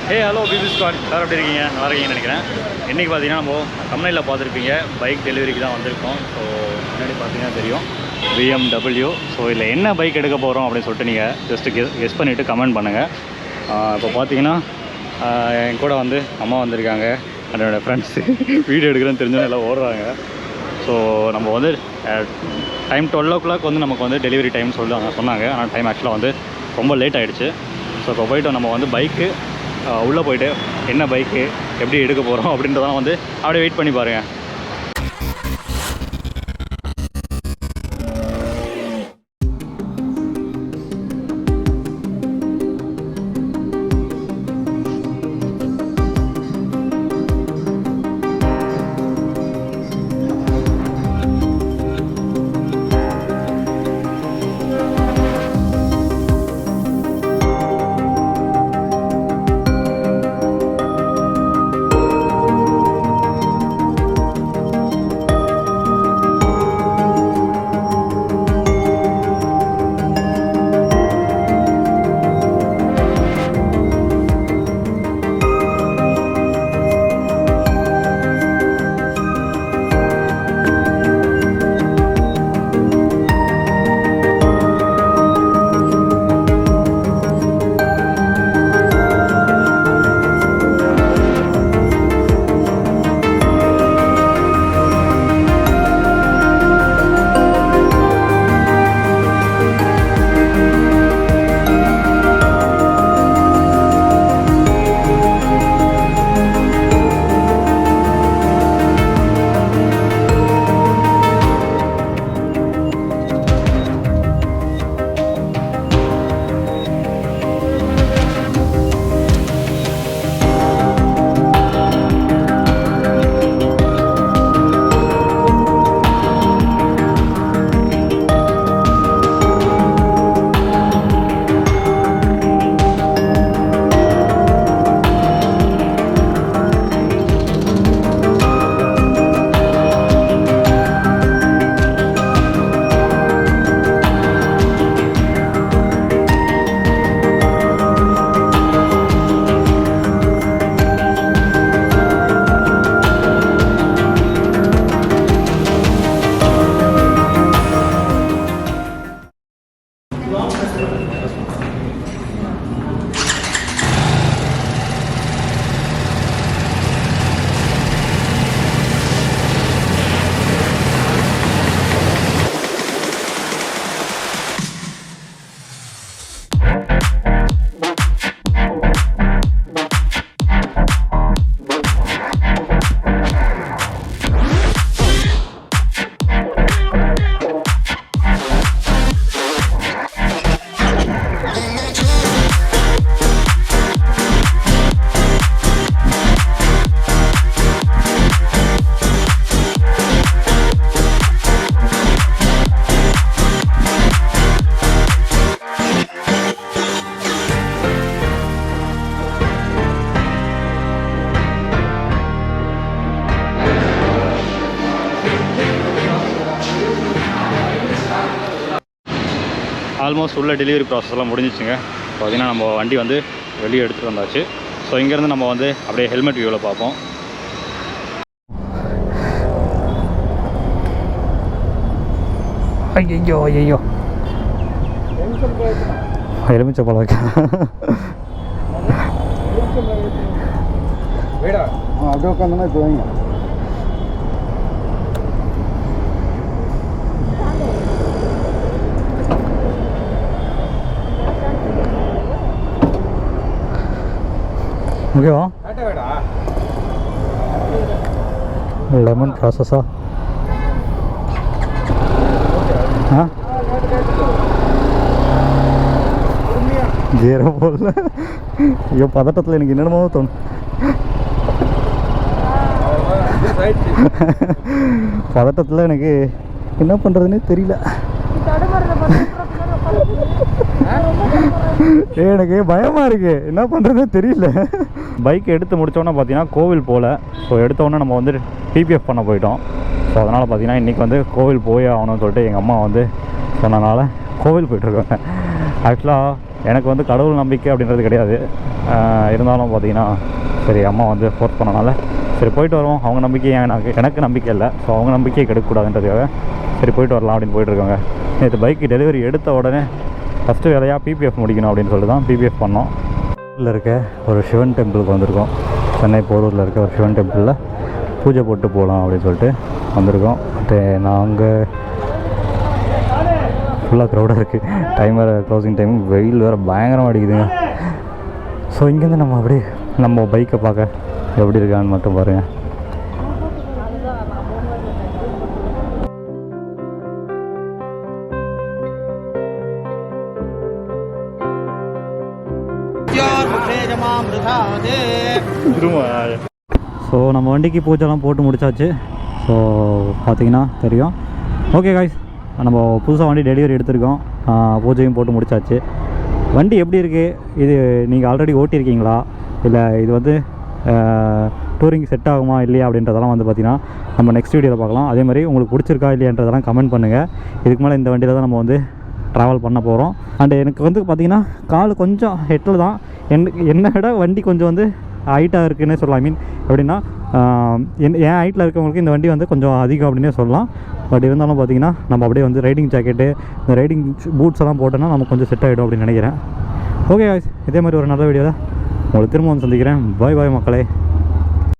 Hello BP squad எல்லாரும் எப்படி இருக்கீங்க? நல்லா இருக்கீங்கன்னு நினைக்கிறேன். இன்றைக்கி பார்த்தீங்கன்னா நம்ம தமிழில் பார்த்துருப்பீங்க பைக் டெலிவரிக்கு தான் வந்திருக்கோம். ஸோ முன்னாடி பார்த்தீங்கன்னா தெரியும் BMW. ஸோ இதில் என்ன பைக் எடுக்க போகிறோம் அப்படின்னு சொல்லிட்டு நீங்கள் ஜஸ்ட்டு கெஸ் பண்ணிவிட்டு கமெண்ட் பண்ணுங்கள். இப்போ பார்த்தீங்கன்னா என் கூட வந்து அம்மா வந்திருக்காங்க, என்னோடய ஃப்ரெண்ட்ஸு வீடியோ எடுக்கிறேன்னு தெரிஞ்சவங்க எல்லாம் ஓடுறாங்க. ஸோ நம்ம வந்து டைம் 12 o'clock வந்து நமக்கு வந்து டெலிவரி டைம் சொன்னாங்க. ஆனால் டைம் ஆக்சுவலாக வந்து ரொம்ப லேட் ஆகிடுச்சு. ஸோ இப்போ போய்ட்டு நம்ம வந்து பைக்கு உள்ளே போய்ட்டு என்ன பைக்கு எப்படி எடுக்க போகிறோம் அப்படின்றதெல்லாம் வந்து அப்படியே வெயிட் பண்ணி பாருங்கள். ஆல்மோஸ்ட் உள்ள டெலிவரி ப்ராசஸ்லாம் முடிஞ்சிச்சுங்க. பார்த்தீங்கன்னா நம்ம வண்டி வந்து வெளியே எடுத்துகிட்டு வந்தாச்சு. ஸோ இங்கேருந்து நம்ம வந்து அப்படியே ஹெல்மெட் வியூவில் பார்ப்போம். ஐயோ ஐயோ எலுமிச்சை பழம் வைக்க அப்படியே உட்காந்தோன்னா இப்போ வைங்க. ஓகேவா? லெமன் ப்ராசஸா? கேர போடல. ஐயோ பதட்டத்தில் எனக்கு என்னென்னமோ தோணும். பதட்டத்தில் எனக்கு என்ன பண்ணுறதுன்னே தெரியல. எனக்கு பயமாக இருக்குது, என்ன பண்ணுறதே தெரியல. பைக் எடுத்து முடித்தோன்னே பார்த்தீங்கன்னா கோவில் போகல. ஸோ எடுத்தோடனே நம்ம வந்து டிபிஎஃப் பண்ண போயிட்டோம். ஸோ அதனால் பார்த்தீங்கன்னா இன்றைக்கி வந்து கோவில் போய் ஆகணும்னு சொல்லிட்டு எங்கள் அம்மா வந்து சொன்னனால கோவில் போய்ட்டுருக்காங்க. ஆக்சுவலாக எனக்கு வந்து கடவுள் நம்பிக்கை அப்படின்றது கிடையாது. இருந்தாலும் பார்த்தீங்கன்னா சரி அம்மா வந்து ஃபோர்ஸ் பண்ணனால சரி போயிட்டு வருவோம். அவங்க நம்பிக்கை எனக்கு நம்பிக்கை இல்லை. ஸோ அவங்க நம்பிக்கையை கெடுக்கக்கூடாதுன்றதுக்காக சரி போயிட்டு வரலாம் அப்படின்னு போயிட்டுருக்காங்க. நேற்று பைக்கு டெலிவரி எடுத்த உடனே ஃபஸ்ட்டு வேலையாக பிபிஎஃப் முடிக்கணும் அப்படின்னு சொல்லிட்டு தான் பிபிஎஃப் பண்ணோம். இதில் இருக்க ஒரு சிவன் டெம்பிளுக்கு வந்திருக்கோம். சென்னை போரூரில் இருக்க ஒரு சிவன் டெம்பிளில் பூஜை போட்டு போகலாம் அப்படின்னு சொல்லிட்டு வந்திருக்கோம். நாங்கள் ஃபுல்லாக க்ரௌடாக இருக்குது. டைம் வேறு க்ளோசிங் டைம், வெயில் வேறு பயங்கரமாக அடிக்குதுங்க. ஸோ இங்கேருந்து நம்ம அப்படியே நம்ம பைக்கை பார்க்க எப்படி இருக்கான்னு மட்டும் பாருங்கள். ஸோ நம்ம வண்டிக்கு பூஜைலாம் போட்டு முடிச்சாச்சு. ஸோ பார்த்தீங்கன்னா தெரியும். ஓகே காய்ஸ், நம்ம புதுசாக வண்டி டெலிவரி எடுத்திருக்கோம். பூஜையும் போட்டு முடிச்சாச்சு. வண்டி எப்படி இருக்குது, இது நீங்கள் ஆல்ரெடி ஓட்டியிருக்கீங்களா, இல்லை இது வந்து டூரிங் செட் ஆகுமா இல்லையா அப்படின்றதெல்லாம் வந்து பார்த்திங்கன்னா நம்ம நெக்ஸ்ட் வீடியோவில் பார்க்கலாம். அதேமாதிரி உங்களுக்கு பிடிச்சிருக்கா இல்லையான்றதெல்லாம் கமெண்ட் பண்ணுங்கள். இதுக்கு மேலே இந்த வண்டியில் தான் நம்ம வந்து ட்ராவல் பண்ண போகிறோம். அண்டு எனக்கு வந்து பார்த்திங்கன்னா கால் கொஞ்சம் ஹெட்டில் தான், என்னை விட வண்டி கொஞ்சம் வந்து ஹைட்டாக இருக்குன்னே சொல்லலாம். ஐ மீன் எப்படின்னா என் ஹைட்டில் இருக்கவங்களுக்கு இந்த வண்டி வந்து கொஞ்சம் அதிகம் அப்படின்னே சொல்லலாம். பட் இருந்தாலும் பார்த்திங்கன்னா நம்ம அப்படியே வந்து ரைடிங் ஜாக்கெட்டு, இந்த ரைடிங் பூட்ஸ் எல்லாம் போட்டோன்னா நமக்கு கொஞ்சம் செட் ஆகிடும் அப்படின்னு நினைக்கிறேன். ஓகே காய்ஸ், இதே மாதிரி ஒரு நல்ல வீடியோவில் உங்களை திரும்ப வந்து சந்திக்கிறேன். பாய் பாய் மக்களே.